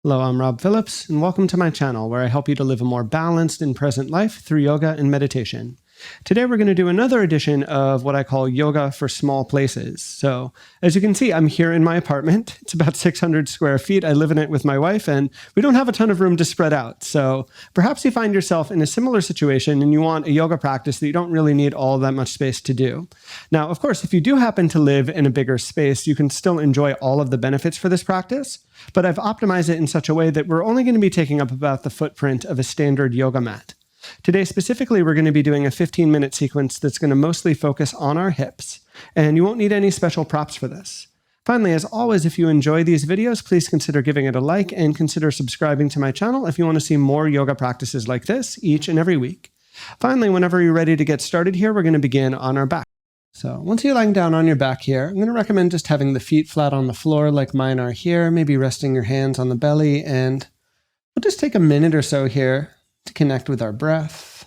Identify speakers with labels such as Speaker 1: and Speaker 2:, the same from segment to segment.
Speaker 1: Hello, I'm Rob Phillips, and welcome to my channel where I help you to live a more balanced and present life through yoga and meditation. Today we're going to do another edition of what I call yoga for small places. So, as you can see, I'm here in my apartment. It's about 600 square feet. I live in it with my wife, and we don't have a ton of room to spread out. So, perhaps you find yourself in a similar situation and you want a yoga practice that you don't really need all that much space to do. Now, of course, if you do happen to live in a bigger space, you can still enjoy all of the benefits for this practice, but I've optimized it in such a way that we're only going to be taking up about the footprint of a standard yoga mat. Today, specifically, we're going to be doing a 15-minute sequence that's going to mostly focus on our hips, and you won't need any special props for this. Finally, as always, if you enjoy these videos, please consider giving it a like and consider subscribing to my channel if you want to see more yoga practices like this each and every week. Finally, whenever you're ready to get started here, we're going to begin on our back. So once you're lying down on your back here, I'm going to recommend just having the feet flat on the floor like mine are here, maybe resting your hands on the belly, and we'll just take a minute or so here to connect with our breath,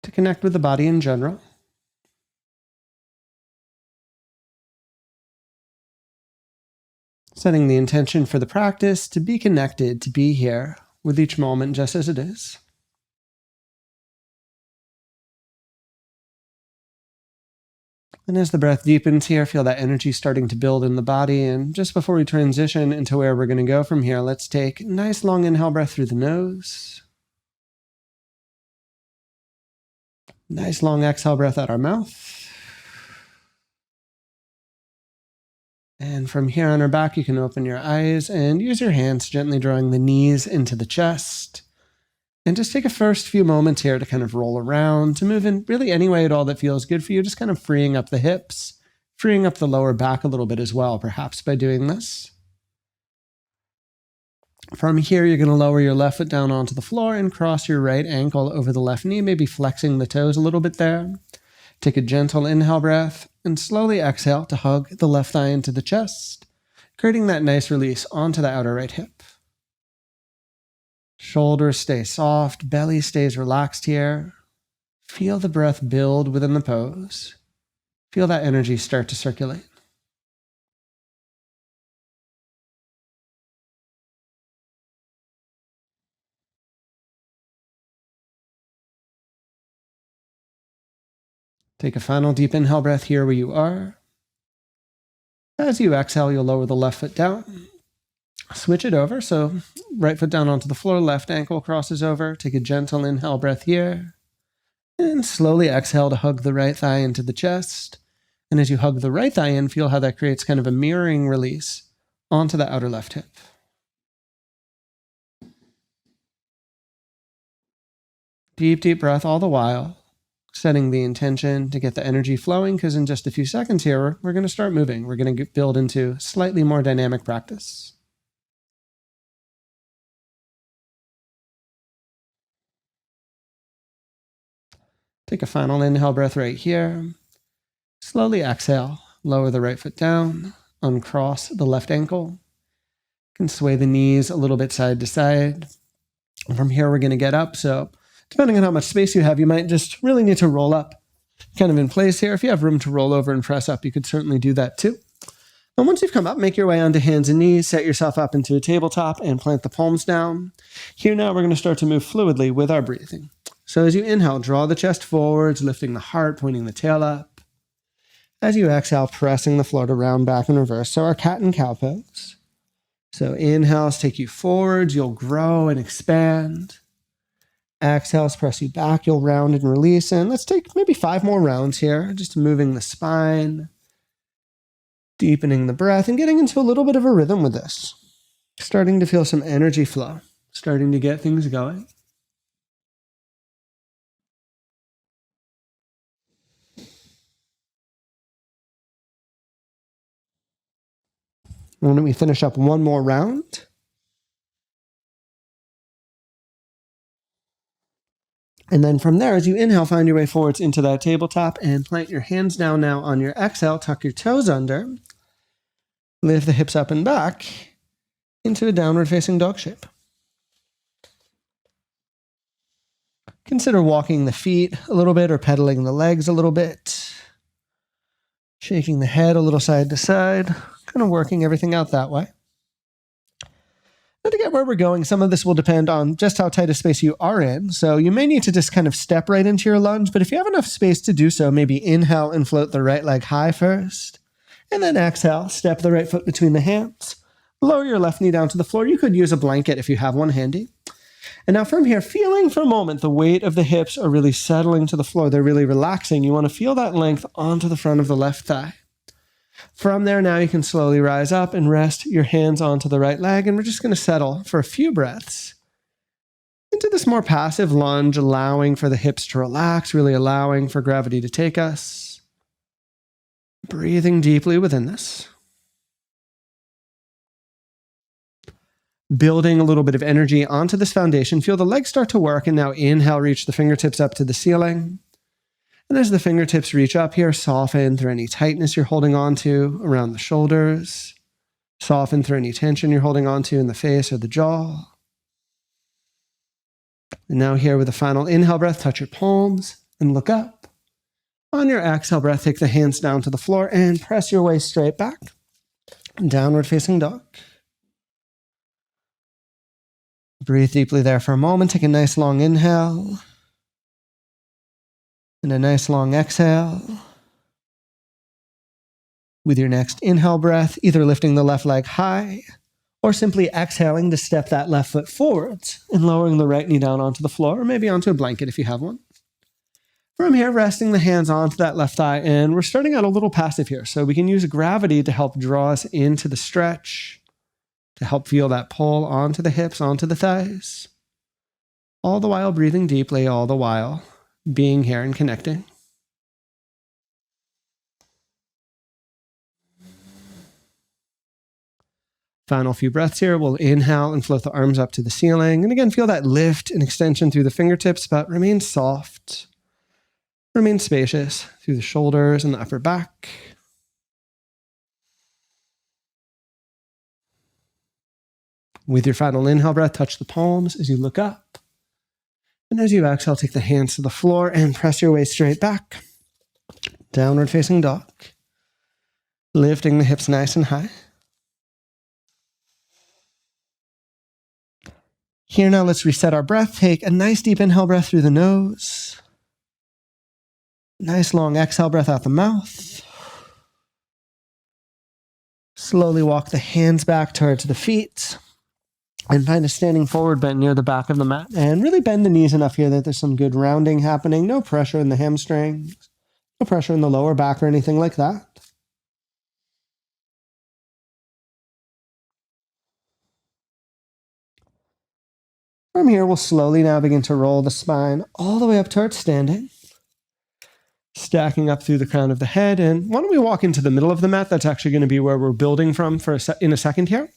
Speaker 1: to connect with the body in general. Setting the intention for the practice to be connected, to be here with each moment just as it is. And as the breath deepens here, feel that energy starting to build in the body. And just before we transition into where we're going to go from here, let's take a nice long inhale breath through the nose. Nice long exhale breath out our mouth. And from here on our back, you can open your eyes and use your hands, gently drawing the knees into the chest. And just take a first few moments here to kind of roll around, to move in really any way at all that feels good for you, just kind of freeing up the hips, freeing up the lower back a little bit as well, perhaps by doing this. From here, you're going to lower your left foot down onto the floor and cross your right ankle over the left knee, maybe flexing the toes a little bit there. Take a gentle inhale breath and slowly exhale to hug the left thigh into the chest, creating that nice release onto the outer right hip. Shoulders stay soft, belly stays relaxed here. Feel the breath build within the pose. Feel that energy start to circulate. Take a final deep inhale breath here where you are. As you exhale, you'll lower the left foot down. Switch it over, so right foot down onto the floor, left ankle crosses over. Take a gentle inhale breath here. And slowly exhale to hug the right thigh into the chest. And as you hug the right thigh in, feel how that creates kind of a mirroring release onto the outer left hip. Deep, deep breath all the while, setting the intention to get the energy flowing, because in just a few seconds here, we're going to start moving. We're going to build into slightly more dynamic practice. Take a final inhale breath right here. Slowly exhale, lower the right foot down, uncross the left ankle. You can sway the knees a little bit side to side. From here, we're going to get up. So depending on how much space you have, you might just really need to roll up kind of in place here. If you have room to roll over and press up, you could certainly do that too. And once you've come up, make your way onto hands and knees, set yourself up into a tabletop and plant the palms down. Here now, we're going to start to move fluidly with our breathing. So as you inhale, draw the chest forwards, lifting the heart, pointing the tail up. As you exhale, pressing the floor to round back and reverse. So our cat and cow pose. So inhales take you forwards, you'll grow and expand. Exhales press you back, you'll round and release. And let's take maybe 5 more rounds here, just moving the spine, deepening the breath, and getting into a little bit of a rhythm with this. Starting to feel some energy flow, starting to get things going. Why don't we finish up one more round? And then from there, as you inhale, find your way forwards into that tabletop and plant your hands down now on your exhale. Tuck your toes under. Lift the hips up and back into a downward facing dog shape. Consider walking the feet a little bit or pedaling the legs a little bit. Shaking the head a little side to side. Kind of working everything out that way. Now, to get where we're going, some of this will depend on just how tight a space you are in. So you may need to just kind of step right into your lunge, but if you have enough space to do so, maybe inhale and float the right leg high first. And then exhale, step the right foot between the hands. Lower your left knee down to the floor. You could use a blanket if you have one handy. And now from here, feeling for a moment the weight of the hips are really settling to the floor. They're really relaxing. You want to feel that length onto the front of the left thigh. From there, now you can slowly rise up and rest your hands onto the right leg. And we're just going to settle for a few breaths into this more passive lunge, allowing for the hips to relax, really allowing for gravity to take us. Breathing deeply within this. Building a little bit of energy onto this foundation. Feel the legs start to work, and now inhale, reach the fingertips up to the ceiling. And as the fingertips reach up here, soften through any tightness you're holding on to around the shoulders. Soften through any tension you're holding on to in the face or the jaw. And now here with a final inhale breath, touch your palms and look up. On your exhale breath, take the hands down to the floor and press your way straight back. Downward facing dog. Breathe deeply there for a moment. Take a nice long inhale. And a nice long exhale. With your next inhale breath, either lifting the left leg high or simply exhaling to step that left foot forwards and lowering the right knee down onto the floor or maybe onto a blanket if you have one. From here, resting the hands onto that left thigh, and we're starting out a little passive here. So we can use gravity to help draw us into the stretch, to help feel that pull onto the hips, onto the thighs. All the while breathing deeply, all the while being here and connecting. Final few breaths here. We'll inhale and float the arms up to the ceiling. And again, feel that lift and extension through the fingertips, but remain soft. Remain spacious through the shoulders and the upper back. With your final inhale breath, touch the palms as you look up. And as you exhale, take the hands to the floor and press your way straight back. Downward facing dog. Lifting the hips nice and high. Here now, let's reset our breath. Take a nice deep inhale breath through the nose. Nice long exhale breath out the mouth. Slowly walk the hands back towards the feet. And find a standing forward bend near the back of the mat. And really bend the knees enough here that there's some good rounding happening. No pressure in the hamstrings. No pressure in the lower back or anything like that. From here, we'll slowly now begin to roll the spine all the way up towards standing. Stacking up through the crown of the head. And why don't we walk into the middle of the mat? That's actually going to be where we're building from in a second here.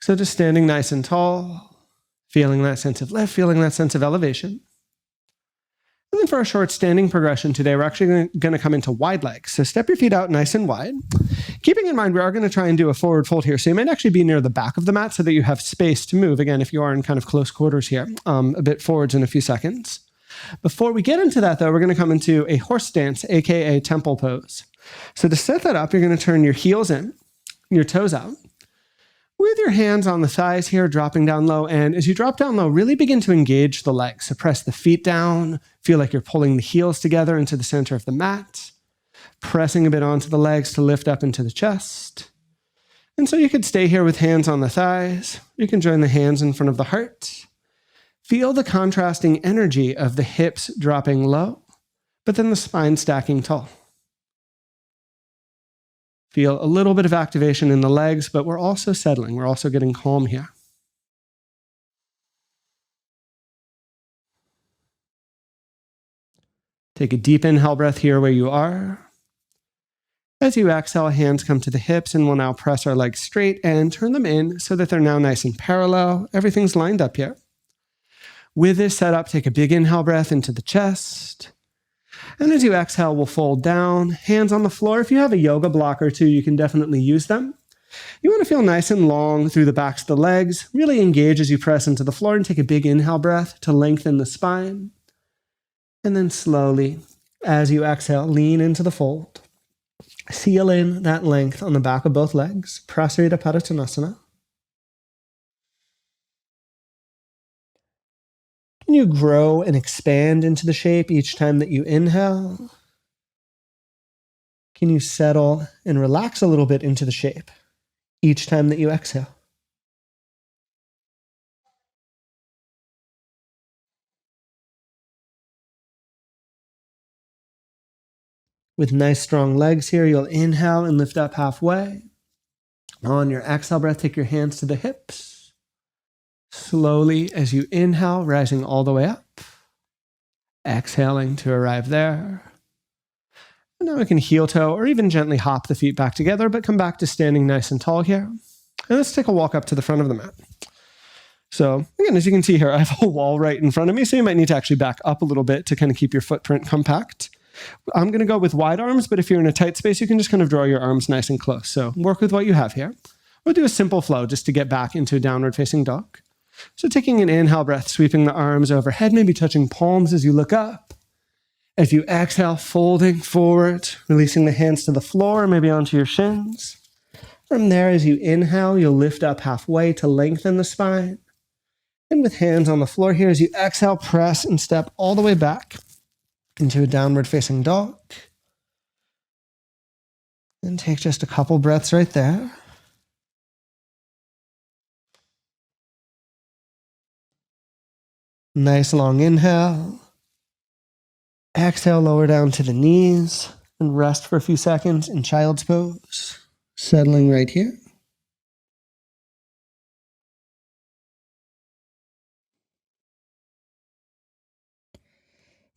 Speaker 1: So just standing nice and tall, feeling that sense of lift, feeling that sense of elevation. And then for our short standing progression today, we're actually going to come into wide legs. So step your feet out nice and wide. Keeping in mind, we are going to try and do a forward fold here. So you might actually be near the back of the mat so that you have space to move. Again, if you are in kind of close quarters here, a bit forwards in a few seconds. Before we get into that, though, we're going to come into a horse stance, aka temple pose. So to set that up, you're going to turn your heels in, your toes out. With your hands on the thighs here, dropping down low. And as you drop down low, really begin to engage the legs. So press the feet down. Feel like you're pulling the heels together into the center of the mat. Pressing a bit onto the legs to lift up into the chest. And so you could stay here with hands on the thighs. You can join the hands in front of the heart. Feel the contrasting energy of the hips dropping low, but then the spine stacking tall. Feel a little bit of activation in the legs, but we're also settling. We're also getting calm here. Take a deep inhale breath here where you are. As you exhale, hands come to the hips, and we'll now press our legs straight and turn them in so that they're now nice and parallel. Everything's lined up here. With this setup, take a big inhale breath into the chest. And as you exhale, we'll fold down, hands on the floor. If you have a yoga block or two, you can definitely use them. You want to feel nice and long through the backs of the legs. Really engage as you press into the floor and take a big inhale breath to lengthen the spine. And then slowly, as you exhale, lean into the fold. Seal in that length on the back of both legs. Prasarita Padottanasana. Can you grow and expand into the shape each time that you inhale? Can you settle and relax a little bit into the shape each time that you exhale? With nice strong legs here, you'll inhale and lift up halfway. On your exhale breath, take your hands to the hips. Slowly, as you inhale, rising all the way up. Exhaling to arrive there. And now we can heel toe or even gently hop the feet back together, but come back to standing nice and tall here. And let's take a walk up to the front of the mat. So again, as you can see here, I have a wall right in front of me, so you might need to actually back up a little bit to kind of keep your footprint compact. I'm going to go with wide arms, but if you're in a tight space, you can just kind of draw your arms nice and close. So work with what you have here. We'll do a simple flow just to get back into downward facing dog. So taking an inhale breath, sweeping the arms overhead, maybe touching palms as you look up. As you exhale, folding forward, releasing the hands to the floor, maybe onto your shins. From there, as you inhale, you'll lift up halfway to lengthen the spine. And with hands on the floor here, as you exhale, press and step all the way back into a downward facing dog. And take just a couple breaths right there. Nice long inhale. Exhale, lower down to the knees and rest for a few seconds in child's pose. Settling right here.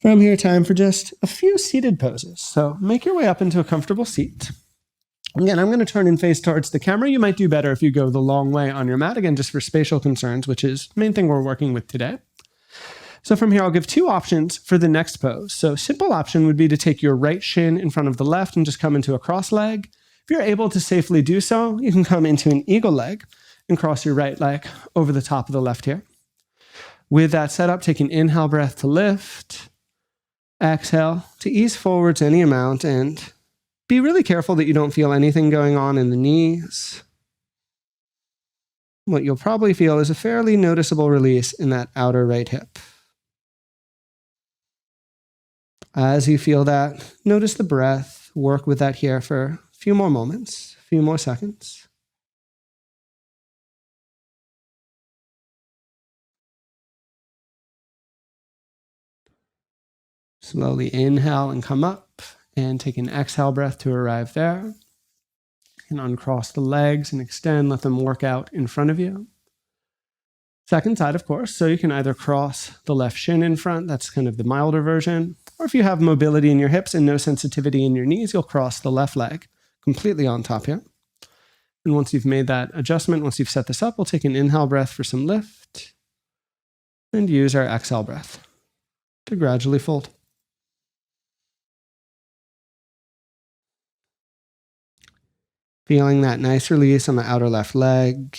Speaker 1: From here, time for just a few seated poses. So make your way up into a comfortable seat. Again, I'm going to turn and face towards the camera. You might do better if you go the long way on your mat, again, just for spatial concerns, which is the main thing we're working with today. So from here, I'll give two options for the next pose. So simple option would be to take your right shin in front of the left and just come into a cross leg. If you're able to safely do so, you can come into an eagle leg and cross your right leg over the top of the left here. With that setup, take an inhale breath to lift. Exhale to ease forwards any amount, and be really careful that you don't feel anything going on in the knees. What you'll probably feel is a fairly noticeable release in that outer right hip. As you feel that, notice the breath. Work with that here for a few more moments, a few more seconds. Slowly inhale and come up, and take an exhale breath to arrive there. And uncross the legs and extend, let them work out in front of you. Second side, of course, so you can either cross the left shin in front, that's kind of the milder version, or if you have mobility in your hips and no sensitivity in your knees, you'll cross the left leg completely on top here. And once you've made that adjustment, once you've set this up, we'll take an inhale breath for some lift, and use our exhale breath to gradually fold. Feeling that nice release on the outer left leg.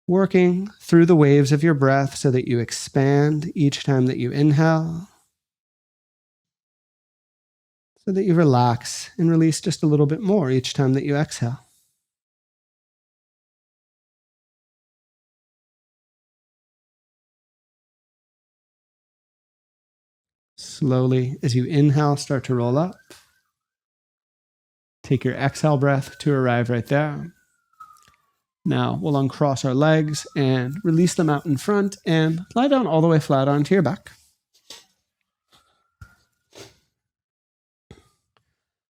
Speaker 1: Working through the waves of your breath so that you expand each time that you inhale. So that you relax and release just a little bit more each time that you exhale. Slowly, as you inhale, start to roll up. Take your exhale breath to arrive right there. Now we'll uncross our legs and release them out in front and lie down all the way flat onto your back.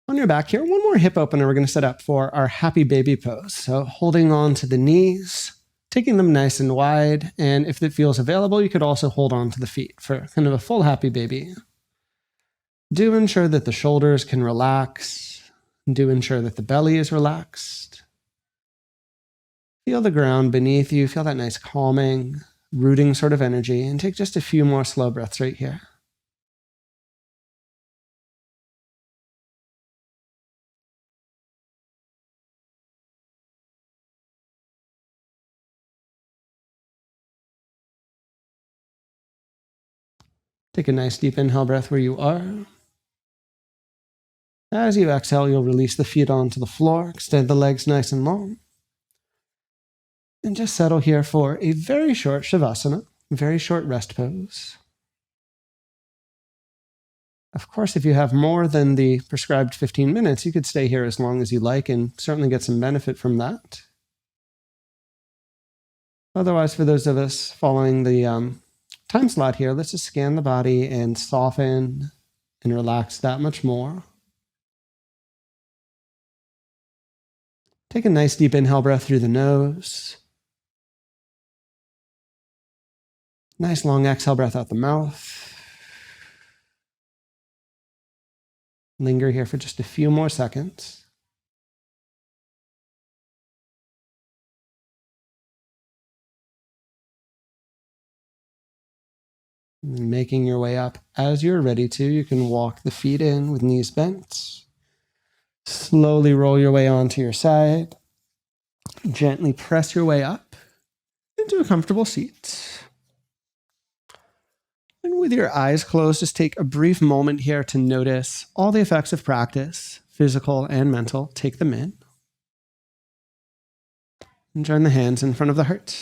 Speaker 1: On your back here, one more hip opener we're going to set up for our happy baby pose. So holding on to the knees, taking them nice and wide, and if it feels available, you could also hold on to the feet for kind of a full happy baby. Do ensure that the shoulders can relax. Do ensure that the belly is relaxed. Feel the ground beneath you. Feel that nice calming, rooting sort of energy. And take just a few more slow breaths right here. Take a nice deep inhale breath where you are. As you exhale, you'll release the feet onto the floor. Extend the legs nice and long. And just settle here for a very short Shavasana. Very short rest pose. Of course, if you have more than the prescribed 15 minutes, you could stay here as long as you like and certainly get some benefit from that. Otherwise, for those of us following the time slot here, let's just scan the body and soften and relax that much more. Take a nice deep inhale breath through the nose. Nice long exhale breath out the mouth. Linger here for just a few more seconds. And making your way up as you're ready to, you can walk the feet in with knees bent. Slowly roll your way onto your side. Gently press your way up into a comfortable seat. And with your eyes closed, just take a brief moment here to notice all the effects of practice, physical and mental. Take them in. And join the hands in front of the heart.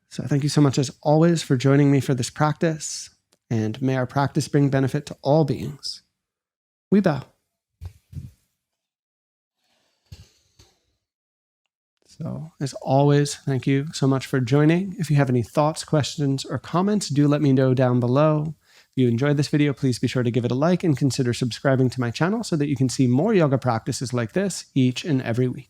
Speaker 1: So thank you so much as always for joining me for this practice, and may our practice bring benefit to all beings. We bow. So as always, thank you so much for joining. If you have any thoughts, questions, or comments, do let me know down below. If you enjoyed this video, please be sure to give it a like and consider subscribing to my channel so that you can see more yoga practices like this each and every week.